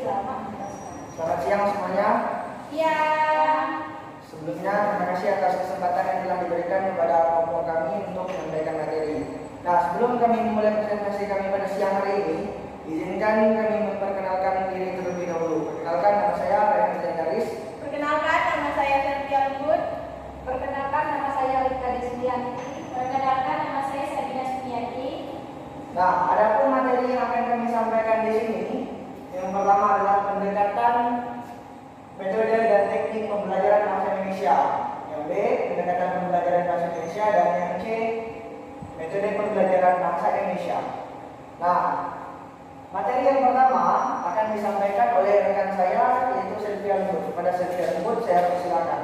selama 14 tahun. Selamat siang semuanya. Iya. Sebelumnya terima kasih atas kesempatan yang telah diberikan kepada kelompok kami untuk menyampaikan materi. Nah, sebelum kami memulai presentasi kami pada siang hari ini, izinkan kami memperkenalkan diri terlebih dahulu. Perkenalkan, nama saya Rehan Zainaris. Perkenalkan, nama saya Fertia Lembut. Perkenalkan, nama saya Rika Desmianti. Perkenalkan, nama saya Sabina Sumiati. Nah, adapun materi yang akan kami sampaikan di sini, yang pertama adalah pendekatan metode dan teknik pembelajaran bahasa Indonesia. Yang B, pendekatan pembelajaran bahasa Indonesia, dan yang C, metode pembelajaran bahasa Indonesia. Nah, materi yang pertama akan disampaikan oleh rekan saya, yaitu Sylvia Lembut. Kepada Sylvia Lembut, saya persilakan.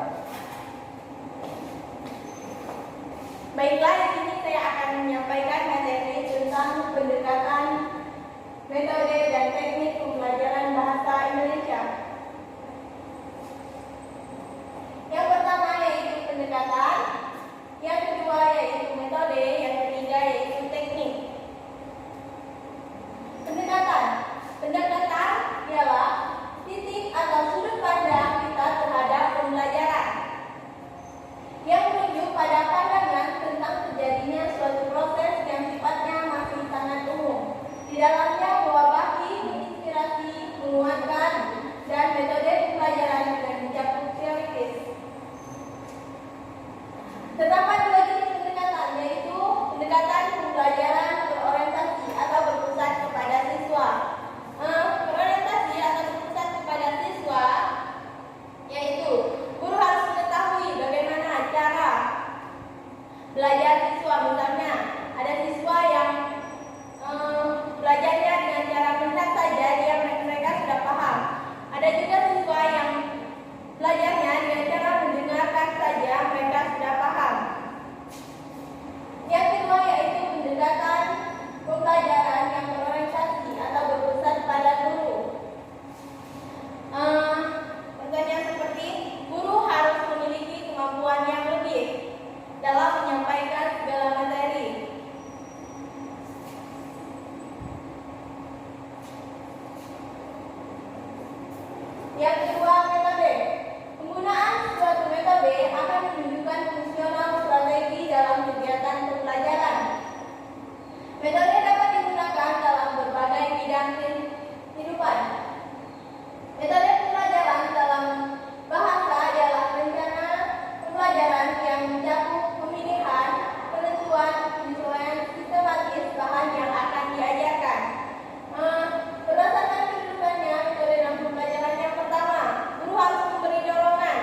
Baiklah, di sini saya akan menyampaikan materi tentang pendekatan metode dan teknik pembelajaran bahasa Indonesia. Yang pertama yaitu pendekatan, yang kedua yaitu metode, yang ketiga yaitu teknik. Pendekatan ialah titik atau sudut pandang kita terhadap pembelajaran yang menunjuk pada pandangan tentang terjadinya suatu proses yang sifatnya masih sangat umum. Di dalamnya mewabahi, menginspirasi, menguatkan, dan metode pembelajaran dengan mencakup teoritis. Terdapat dua jenis pendekatan, yaitu pendekatan pembelajaran berorientasi atau berpusat kepada siswa. Berorientasi atau berpusat kepada siswa, yaitu guru harus mengetahui bagaimana cara belajar siswa. Misalnya, ada siswa yang belajarnya dengan cara melihat saja, mereka sudah paham. Ada juga siswa yang belajarnya dengan cara mendengarkan saja, mereka sudah paham. Yang kedua yaitu pendekatan pembelajaran yang berorientasi atau berpusat pada guru. Contohnya seperti guru harus memiliki kemampuan yang lebih dalam menyampaikan segala materi. Yang kedua, metode. Penggunaan suatu metode akan menunjukkan fungsional strategi dalam kegiatan pembelajaran. Metode dapat digunakan dalam berbagai bidang kehidupan. Metode pembelajaran dalam bahasa adalah rencana pembelajaran yang mencakup pemilihan, penentuan, penyesuaian sistematis bahan yang akan diajarkan. Berdasarkan kedudukannya, metode dalam pembelajaran yang pertama, guru harus memberi dorongan.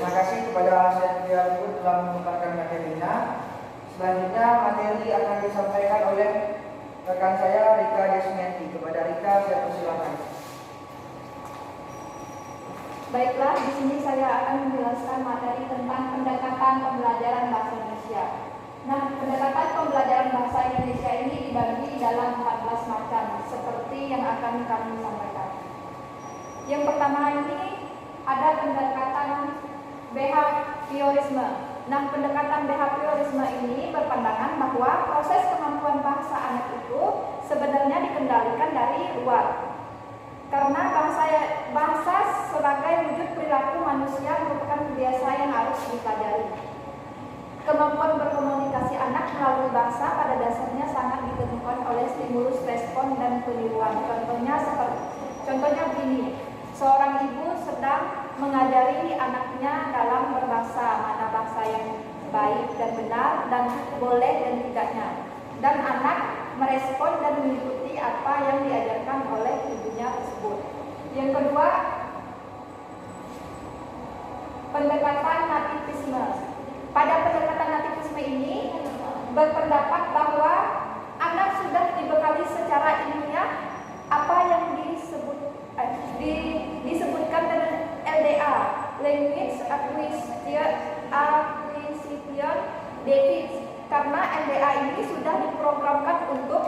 Terima kasih kepada Syekh Ibu telah memaparkan materinya. Selanjutnya materi akan disampaikan oleh rekan saya Rika Desmenti. Kepada Rika saya persilakan. Baiklah, di sini saya akan menjelaskan materi tentang pendekatan pembelajaran bahasa Indonesia. Nah, pendekatan pembelajaran bahasa Indonesia ini dibagi dalam 14 macam, seperti yang akan kami sampaikan. Yang pertama ini ada pendekatan behaviorisme. Nah, pendekatan behaviorisme ini berpandangan bahwa proses kemampuan bahasa anak itu sebenarnya dikendalikan dari luar. Karena bahasa sebagai wujud perilaku manusia merupakan kebiasaan yang harus dipelajari. Kemampuan berkomunikasi anak melalui bahasa pada dasarnya sangat ditentukan oleh stimulus respon dan peniruan. Contohnya begini, seorang ibu sedang mengajari anaknya dalam berbahasa, mana bahasa yang baik dan benar dan boleh dan tidaknya. Dan anak merespon dan mengikuti apa yang diajarkan oleh ibunya tersebut. Yang kedua, pendekatan nativisme. Pada pendekatan nativisme ini berpendapat bahwa anak sudah dibekali secara ilmiah apa yang disebutkan dengan LDA, Language Acquisition Deficit. Karena LDA ini sudah diprogramkan untuk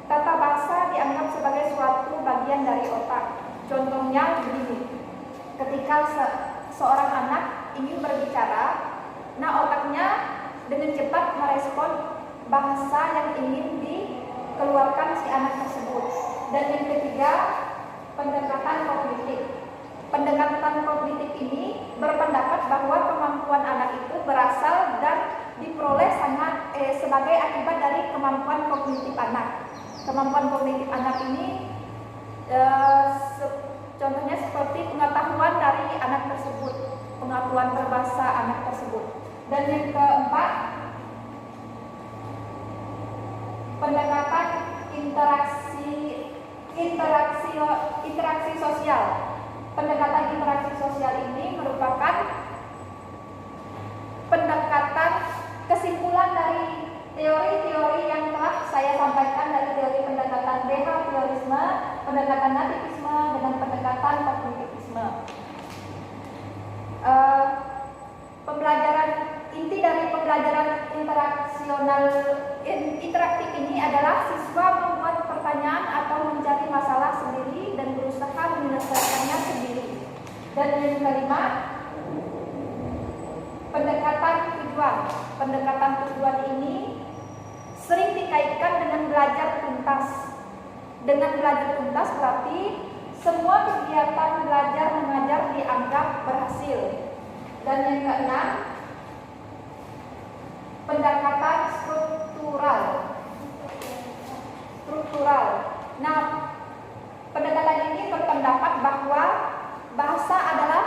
tata bahasa dianggap sebagai suatu bagian dari otak. Contohnya begini, ketika seorang anak ingin berbicara, nah otaknya dengan cepat merespon bahasa yang ingin dikeluarkan si anak tersebut. Dan yang ketiga, pendekatan kognitif. Pendekatan kognitif ini berpendapat bahwa kemampuan anak itu berasal dan diperoleh sebagai akibat dari kemampuan kognitif anak. Kemampuan kognitif anak ini contohnya seperti pengetahuan dari anak tersebut, pengetahuan berbahasa anak tersebut. Dan yang keempat, pendekatan interaksi sosial. Pendekatan interaksi sosial ini merupakan pendekatan kesimpulan dari teori-teori yang telah saya sampaikan dari teori pendekatan behaviorisme, pendekatan nativisme, dengan pendekatan kognitivisme. Inti dari pembelajaran interaktif ini adalah siswa membuat pertanyaan atau mencari masalah sendiri dan berusaha menyelesaikannya sendiri. Dan yang kelima, pendekatan tujuan. Pendekatan tujuan ini sering dikaitkan dengan belajar tuntas. Dengan belajar tuntas berarti semua kegiatan belajar mengajar dianggap berhasil. Dan yang keenam, pendekatan struktural. Nah, pendekatan ini berpendapat bahwa bahasa adalah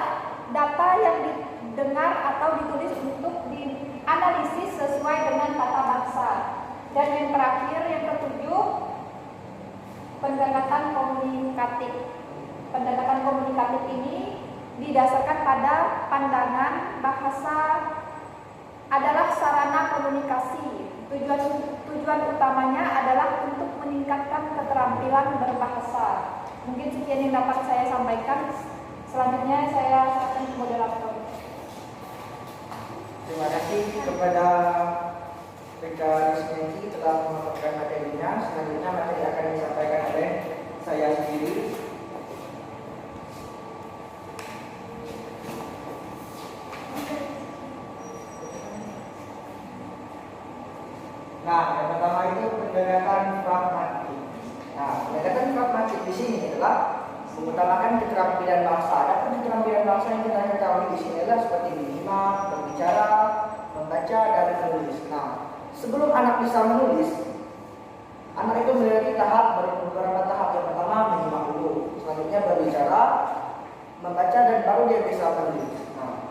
data yang didengar atau ditulis untuk dianalisis sesuai dengan tata bahasa. Dan yang terakhir, yang ketujuh, pendekatan komunikatif. Pendekatan komunikatif ini didasarkan pada pandangan bahasa adalah sarana komunikasi. Tujuan utamanya adalah untuk meningkatkan keterampilan berbahasa. Mungkin sekian yang dapat saya sampaikan. Selanjutnya saya serahkan ke moderator. Terima kasih kepada Rika Desmenti telah memaparkan materinya. Selanjutnya materi akan disampaikan oleh saya sendiri. Nah, yang pertama itu pendekatan pragmatik. Nah, pendekatan pragmatik di sini adalah mengutamakan keterampilan bahasa. Adapun keterampilan bahasa yang kita ketahui di sini adalah seperti menyimak, berbicara, membaca, dan menulis. Nah, sebelum anak bisa menulis, anak itu memiliki beberapa tahap. Yang pertama menyimak dulu, selanjutnya berbicara, membaca, dan baru dia bisa menulis. Nah,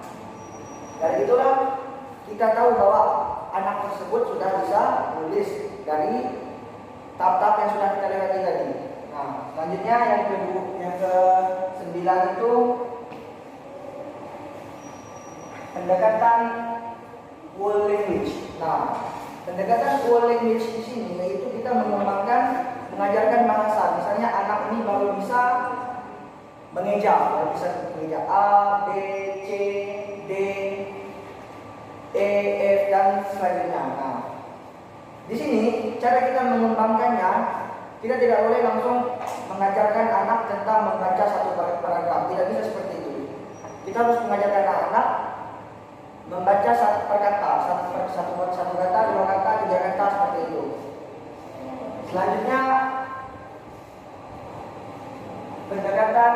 dari itulah kita tahu bahwa anak tersebut sudah bisa menulis dari tahap-tahap yang sudah kita lewati tadi. Nah, selanjutnya yang ke-9 itu pendekatan world language. Nah, pendekatan world language di sini yaitu kita mengajarkan bahasa. Misalnya anak ini baru bisa mengeja, A, B, C, D, E, F dan selanjutnya. Nah, di sini cara kita mengembangkannya, kita tidak boleh langsung mengajarkan anak tentang membaca satu paragraf. Tidak bisa seperti itu. Kita harus mengajarkan anak membaca satu per kata, satu kata, dua kata, tiga kata seperti itu. Selanjutnya pendekatan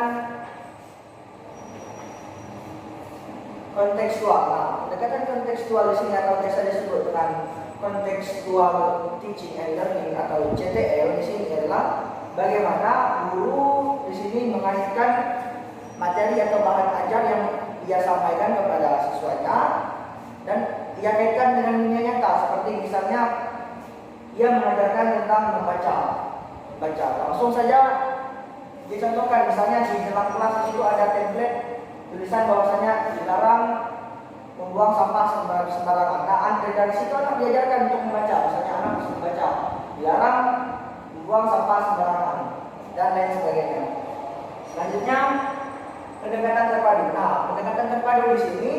kontekstual. Nah, pendekatan kontekstual di sini atau biasa disebut dengan contextual teaching and learning atau CTL di sini adalah bagaimana guru di sini mengaitkan materi atau bahan ajar yang ia sampaikan kepada siswanya dan ia kaitkan dengan dunia nyata, seperti misalnya ia mengajarkan tentang membaca. Langsung saja dicontohkan, misalnya di dalam kelas itu ada template tulisan bahwasanya dilarang membuang sampah sembarangan. Nah, dari situ anak diajarkan untuk membaca. Misalnya anak bisa membaca, dilarang membuang sampah sembarangan dan lain sebagainya. Selanjutnya pendekatan terpadu. Nah, pendekatan terpadu di sini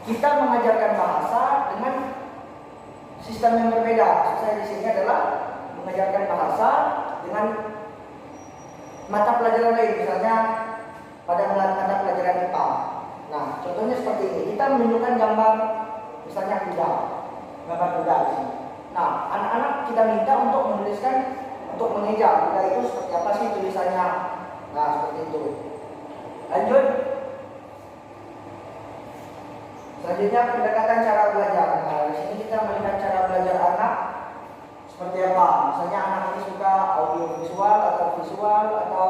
kita mengajarkan bahasa dengan sistem yang berbeda. Saya di sini adalah mengajarkan bahasa dengan mata pelajaran lain, misalnya pada mata pelajaran IPA. Nah, contohnya seperti ini. Kita menunjukkan gambar, misalnya gambar kuda di sini. Nah, anak-anak kita minta untuk menuliskan, untuk mengeja kuda itu seperti apa sih tulisannya. Nah, seperti itu. Lanjut. Selanjutnya pendekatan cara belajar. Nah, di sini kita melihat cara belajar anak seperti apa. Misalnya anak ini suka audio visual atau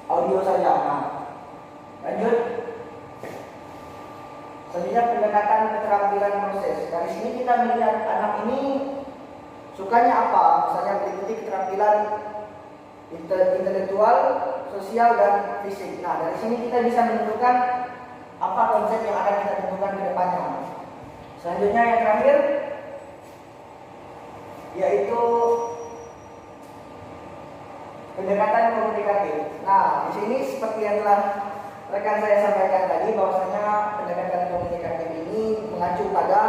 audio saja. Nah, lanjut. Selanjutnya pendekatan keterampilan proses. Dari sini kita melihat anak ini sukanya apa. Misalnya meliputi keterampilan intelektual, sosial dan fisik. Nah, dari sini kita bisa menentukan apa konsep yang akan kita tentukan ke depannya. Selanjutnya yang terakhir yaitu pendekatan komunikatif. Nah, di sini seperti yang telah rekan saya sampaikan tadi, bahwasanya pendekatan komunikatif ini mengacu pada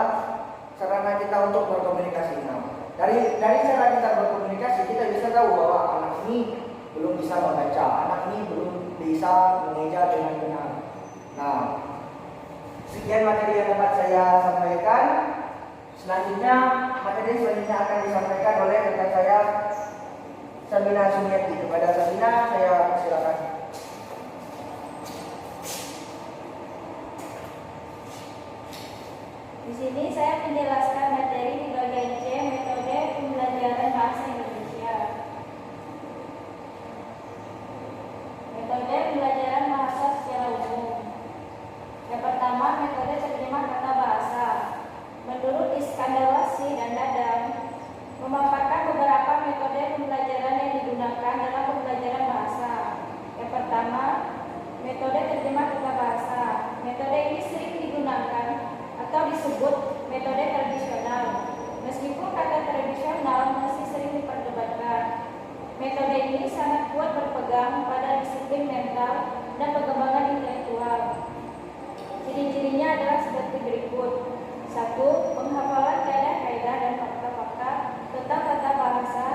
sarana kita untuk berkomunikasi. Nah, dari cara kita berkomunikasi, kita bisa tahu bahwa anak ini belum bisa membaca, anak ini belum bisa mengeja dengan benar. Nah, sekian materi yang dapat saya sampaikan. Selanjutnya, materi selanjutnya akan disampaikan oleh rekan saya Sabina Sumiati. Kepada Sabina, saya silakan. Di sini saya menjelaskan materi di bagian C, metode pembelajaran bahasa Indonesia. Metode pembelajaran bahasa secara umum. Yang pertama, metode terjemah kata bahasa. Menurut Iskandar Wasi dan Dadang, memaparkan beberapa metode pembelajaran yang digunakan dalam pembelajaran bahasa. Yang pertama, metode terjemah kata bahasa. Metode ini sering digunakan atau disebut metode tradisional. Meskipun kata tradisional masih sering diperdebatkan, metode ini sangat kuat berpegang pada disiplin mental dan pengembangan intelektual. Ciri-cirinya adalah seperti berikut. 1. Penghafalan kaidah-kaidah dan fakta-fakta tentang tata bahasa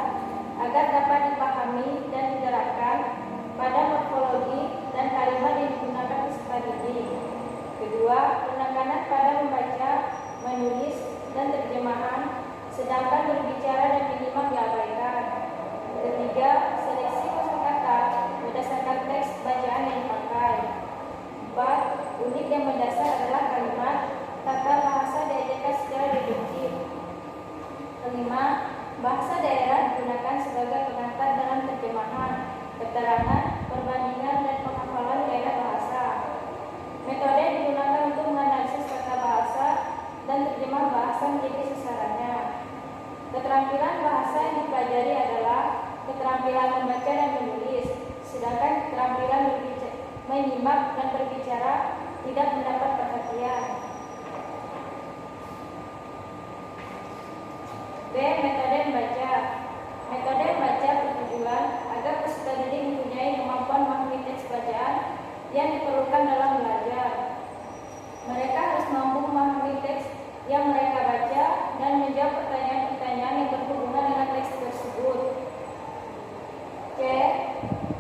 agar dapat dipahami dan diterapkan pada morfologi dan kalimat yang digunakan peserta didik. Kedua, penekanan pada membaca, menulis, dan terjemahan, sedangkan berbicara dan minimal diabaikan. Ketiga, seleksi kosakata berdasarkan teks bacaan yang dipakai. 4. Unit yang mendasar adalah kalimat, tata bahasa diajarkan secara deduktif. 5. Bahasa daerah digunakan sebagai pengantar dalam terjemahan, keterangan, perbandingan, dan penghafalan kaidah bahasa. Metode digunakan untuk menganalisis kata bahasa dan terjemah bahasa menjadi sasarannya. Keterampilan bahasa yang dipelajari adalah keterampilan membaca dan menulis, sedangkan keterampilan menyimak dan berbicara tidak yang diperlukan dalam belajar. Mereka harus mampu memahami teks yang mereka baca dan menjawab pertanyaan-pertanyaan yang berhubungan dengan teks tersebut. C.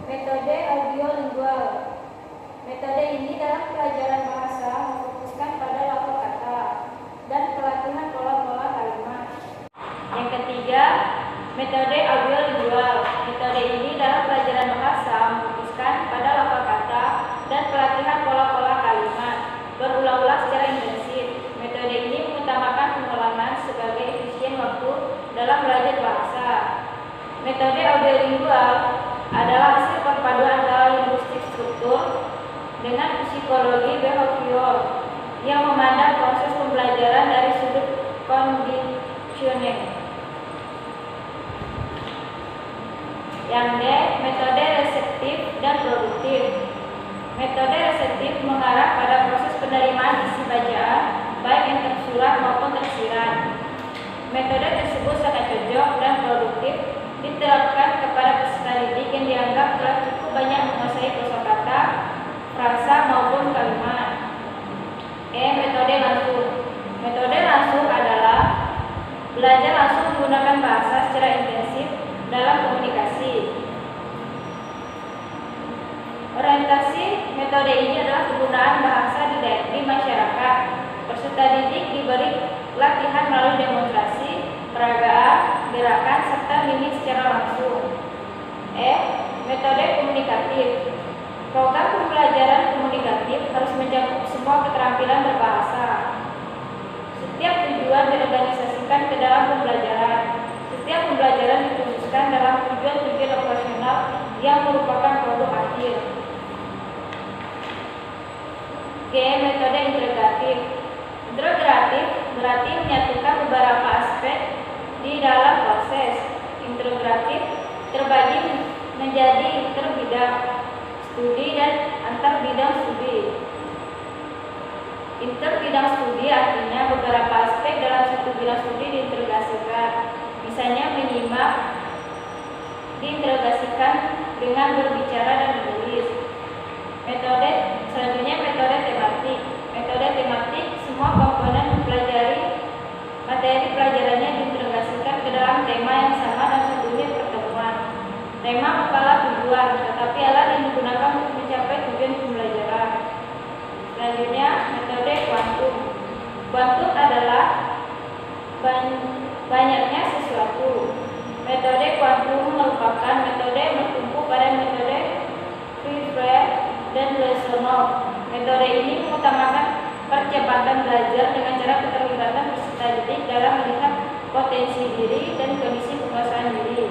Metode audiolingual. Metode ini dalam pelajaran bahasa memfokuskan pada lafaz kata dan pelatihan pola-pola kalimat. Yang ketiga, metode audiolingual. Metode ini dalam pelajaran bahasa memfokuskan pada lafaz kata dan pelatihan pola-pola kalimat berulang-ulang secara intensif. Metode ini mengutamakan pengulangan sebagai efisien waktu dalam belajar bahasa. Metode audiolingual adalah hasil perpaduan antara linguistik struktur dengan psikologi behavior yang memandang proses pembelajaran dari sudut conditioning. Yang D, metode reseptif dan produktif. Metode reseptif mengarah pada proses penerimaan isi bacaan, baik yang tersurat maupun tersirat. Metode tersebut sangat cocok dan produktif diterapkan kepada peserta didik yang dianggap telah cukup banyak menguasai kosakata, frasa maupun kalimat. E. Metode langsung. Metode langsung adalah belajar langsung menggunakan bahasa secara intensif dalam komunikasi. Orientasi metode ini adalah penggunaan bahasa di masyarakat. Peserta didik diberi latihan melalui demonstrasi, peragaan, gerakan, serta mimik secara langsung. E. Metode komunikatif. Program pembelajaran komunikatif harus mencakup semua keterampilan berbahasa. Setiap tujuan diorganisasikan ke dalam pembelajaran. Setiap pembelajaran dikhususkan dalam tujuan-tujuan operasional yang merupakan produk akhir. G. Metode integratif. Integratif berarti menyatukan beberapa aspek di dalam proses. Integratif terbagi menjadi interbidang studi dan antar bidang studi. Interbidang studi artinya beberapa aspek dalam satu bidang studi diintegrasikan. Misalnya menyimak diintegrasikan dengan berbicara dan menulis. Metode selanjutnya metode tematik. Metode tematik semua komponen mempelajari materi pelajarannya diintegrasikan ke dalam tema yang sama dan satu unit pertemuan. Tema bukanlah tujuan, tetapi alat yang digunakan untuk mencapai tujuan pembelajaran. Selanjutnya metode kuantum. Kuantum adalah banyaknya sesuatu. Metode kuantum merupakan metode bertumpu pada metode Freire dan Lezonov. Metode ini mengutamakan percepatan belajar dengan cara keterlibatan peserta didik dalam melihat potensi diri dan kondisi penguasaan diri.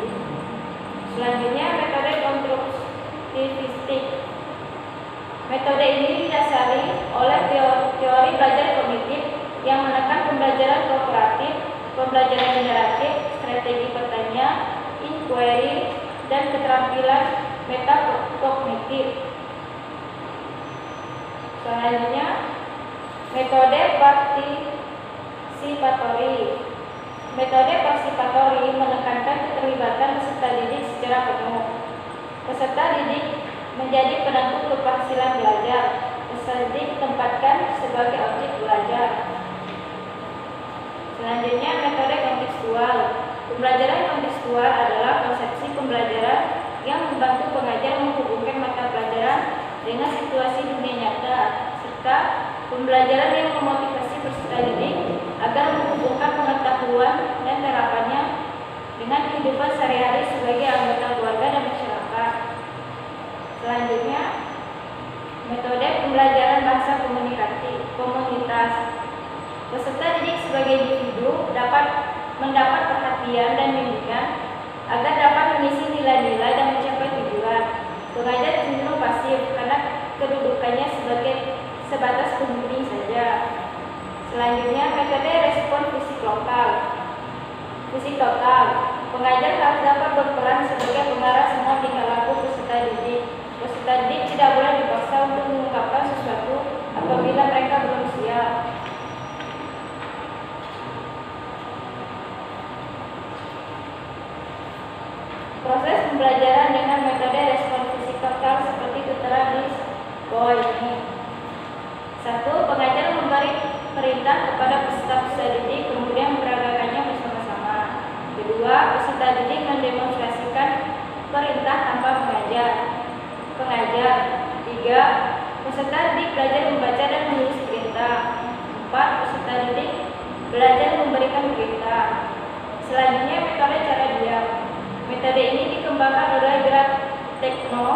Selanjutnya metode konstruktivistik. Metode ini didasari oleh teori belajar kognitif yang menekan pembelajaran kooperatif, pembelajaran generatif, strategi pertanyaan, inquiry, dan keterampilan metakognitif. Selanjutnya metode partisipatori. Metode partisipatori menekankan keterlibatan peserta didik secara penuh. Peserta didik menjadi penentu keberhasilan belajar. Peserta didik ditempatkan sebagai objek belajar. Selanjutnya metode kontekstual. Pembelajaran kontekstual adalah konsepsi pembelajaran yang membantu pengajar menghubungkan mata pelajaran dengan situasi dunia nyata, serta pembelajaran yang memotivasi peserta didik agar menghubungkan pengetahuan dan terapannya dengan kehidupan sehari-hari sebagai anggota keluarga dan masyarakat. Selanjutnya, metode pembelajaran bahasa komunitas. Peserta didik sebagai individu dapat mendapat perhatian dan bimbingan agar dapat mengisi nilai-nilai dan mencapai tujuan. Pengajar cenderung pasif karena kedudukannya sebagai sebatas pembimbing saja. Selanjutnya, metode respon fisik lokal. Fisik lokal, pengajar harus dapat berperan sebagai pengarah semua tingkah laku peserta didik. Peserta didik tidak boleh dipaksa untuk mengungkapkan sesuatu apabila mereka belum siap. Proses pembelajaran dengan metode respon fisik lokal seperti tertera di bawah perintah kepada peserta didik kemudian memperagakannya bersama-sama. Kedua, peserta didik mendemonstrasikan perintah tanpa pengajar. Tiga, peserta didik belajar membaca dan menulis perintah. 4. Peserta didik belajar memberikan perintah. Selanjutnya, metode cara diam. Metode ini dikembangkan oleh Grant Techno.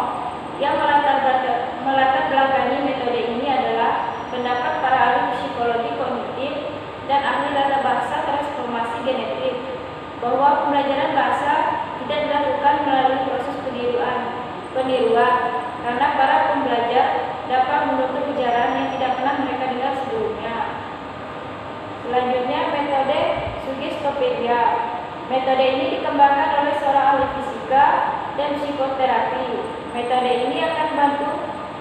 Yang melatar belakangi metode ini adalah pendapat para ahli psikologi kognitif dan ahli tata bahasa transformasi genetik bahwa pembelajaran bahasa tidak dilakukan melalui proses peniruan karena para pembelajar dapat menutur ujaran yang tidak pernah mereka dengar sebelumnya. Selanjutnya, metode Suggestopedia. Metode ini dikembangkan oleh seorang ahli fisika dan psikoterapi. Metode ini akan membantu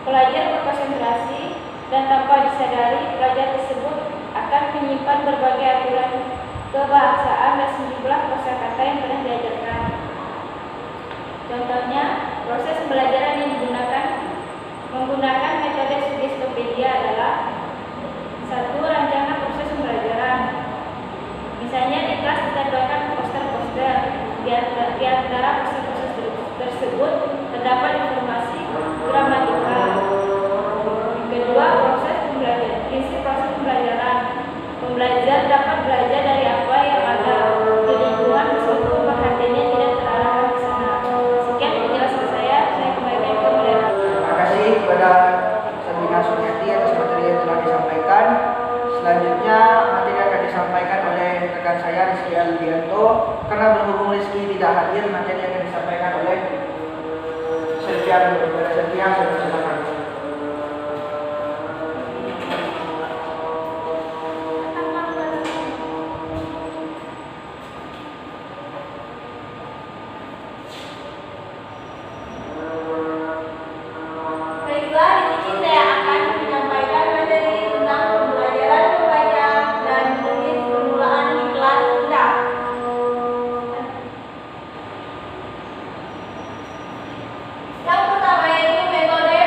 pelajar berkonsentrasi dan tanpa disadari pelajar tersebut akan menyimpan berbagai aturan kebahasaan dan sejumlah kosakata yang pernah diajarkan. Contohnya, proses pembelajaran yang menggunakan metode Suggestopedia adalah 1. Rancangan proses pembelajaran. Misalnya di kelas ditempelkan poster-poster. Di antara poster-poster tersebut terdapat informasi gramatikal. Kedua, proses pembelajaran. Prinsip proses pembelajaran. Pembelajar dapat belajar dari apa yang ada di lingkungan meskipun perhatiannya tidak terarahkan ke sana. Sekian penjelasan saya kembalikan ke moderator. Terima kasih kepada Sabina Suryati atas materi yang telah disampaikan. Selanjutnya materi akan disampaikan oleh rekan saya Rizky Aldianto. Karena berhubung Rizky tidak hadir, materi akan disampaikan oleh Sylvia. Silakan. Baiklah, di sini saya akan menyampaikan materi tentang pembelajaran membaca dan menulis permulaan di kelas rendah. Yang pertama yaitu metode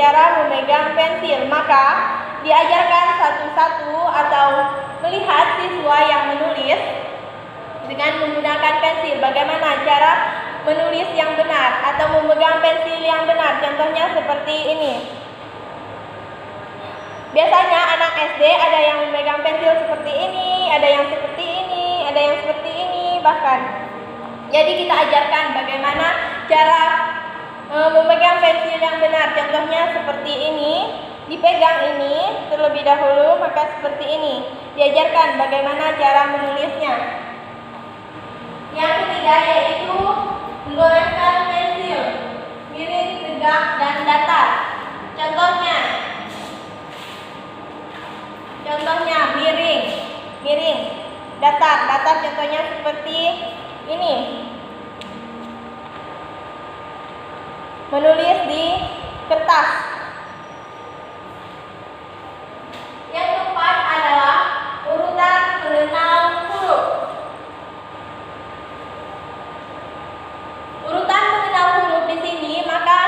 cara memegang pensil. Maka diajarkan satu-satu atau melihat siswa yang menulis dengan menggunakan pensil. Bagaimana cara menulis yang benar atau memegang pensil yang benar. Contohnya seperti ini. Biasanya anak SD ada yang memegang pensil seperti ini, ada yang seperti ini, ada yang seperti ini bahkan. Jadi kita ajarkan bagaimana cara memegang pensil yang benar. Contohnya seperti ini, dipegang ini terlebih dahulu, maka seperti ini. Diajarkan bagaimana cara menulisnya. Yang ketiga yaitu menggoreskan pensil, miring, tegak, dan datar. Contohnya miring, datar. Contohnya seperti ini. Menulis di kertas. Yang keempat adalah urutan mengenal huruf. Urutan mengenal huruf di sini, maka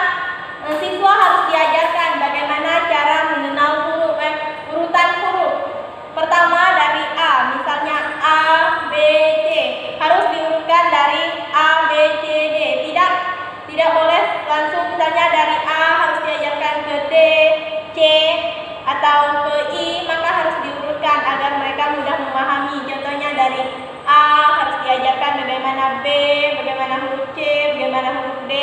siswa harus diajarkan bagaimana cara mengenal huruf, urutan huruf. Pertama dari A, misalnya A, B, C, harus diurutkan dari A, B, C, D. Tidak boleh langsung misalnya dari A harus diajarkan ke D, C, atau ke I, maka harus diurutkan agar mereka mudah memahami. Contohnya dari A harus diajarkan bagaimana B, bagaimana huruf C, bagaimana huruf D.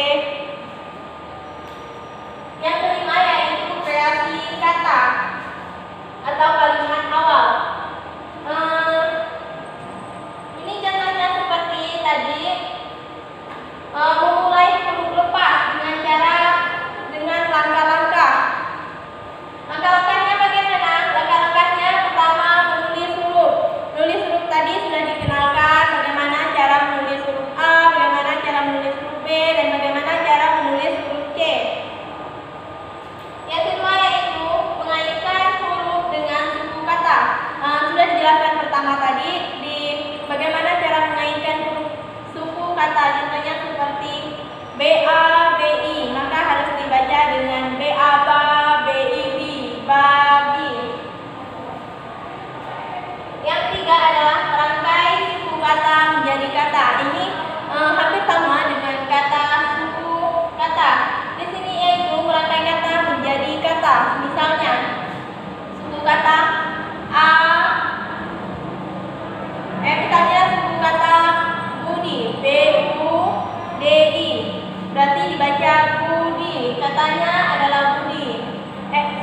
Yang kelima yaitu kreasi kata atau kalimat awal. Ini contohnya seperti tadi, memulai huruf lepas dengan langkah-langkah. Langkah-langkahnya bagaimana? Langkah-langkahnya pertama menulis huruf. Menulis huruf tadi sudah dikenalkan bagaimana cara menulis huruf A, bagaimana cara menulis huruf B, dan bagaimana cara menulis huruf C. Yang kedua yaitu mengaitkan huruf dengan suku kata. Sudah dijelaskan pertama tadi di bagaimana cara mengaitkan huruf suku kata. Contohnya seperti BA, BI, maka harus dibaca dengan BA, BA, BI, BI, BABI. Yang ketiga adalah merangkai suku kata menjadi kata. Ini hampir sama dengan kata suku kata. Di sini yaitu merangkai kata menjadi kata. Misalnya suku kata A, misalnya suku kata Budi, B-U-D-I, berarti dibaca Budi. Katanya adalah Budi.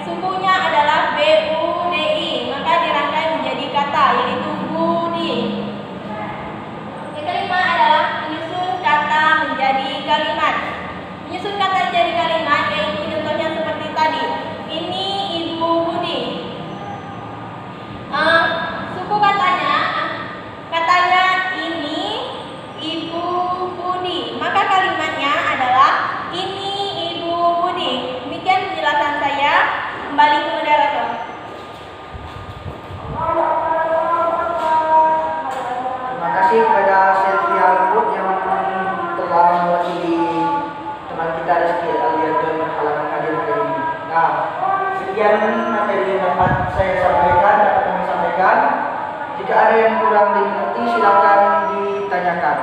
Sukunya adalah B-U-D-I, maka dirangkai menjadi kata, yaitu Budi. Yang kelima adalah menyusun kata menjadi kalimat. Menyusun kata menjadi kalimat yaitu contohnya seperti tadi. Ini Ibu Budi. Suku katanya ini Ibu Budi. Maka kalimatnya adalah ini Ibu Budi. Demikian penjelasan saya. Kembali ke moderator. Terima kasih kepada Sylvia Lembut yang telah mewakili teman kita Rizky Alianto yang berhalangan hadir hari ini. Nah, sekian materi yang dapat saya sampaikan, dapat kami sampaikan. Jika ada yang kurang dimengerti, silakan ditanyakan.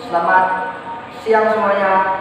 Selamat siang semuanya.